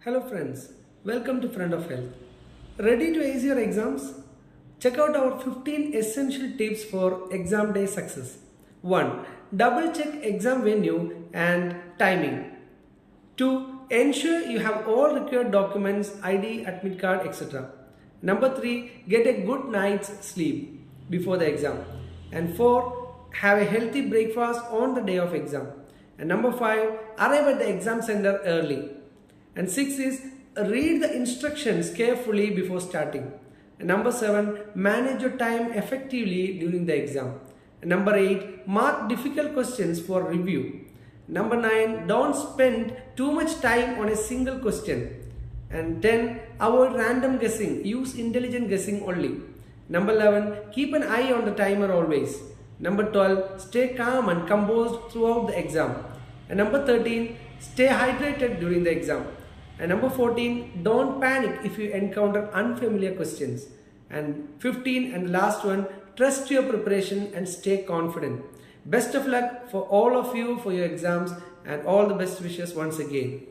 Hello friends, welcome to Friend of Health. Ready to ace your exams? Check out our 15 essential tips for exam day success. 1. Double check exam venue and timing. 2. Ensure you have all required documents, ID, admit card, etc. Number 3. Get a good night's sleep before the exam. And 4. Have a healthy breakfast on the day of exam. And number 5. Arrive at the exam center early. And 6 is read the instructions carefully before starting. And number 7, manage your time effectively during the exam. And number 8, mark difficult questions for review. Number 9, don't spend too much time on a single question. And 10, avoid random guessing, use intelligent guessing only. Number 11, keep an eye on the timer always. Number 12, stay calm and composed throughout the exam. And number 13, stay hydrated during the exam. And number 14, don't panic if you encounter unfamiliar questions. And 15 and last one, trust your preparation and stay confident. Best of luck for all of you for your exams and all the best wishes once again.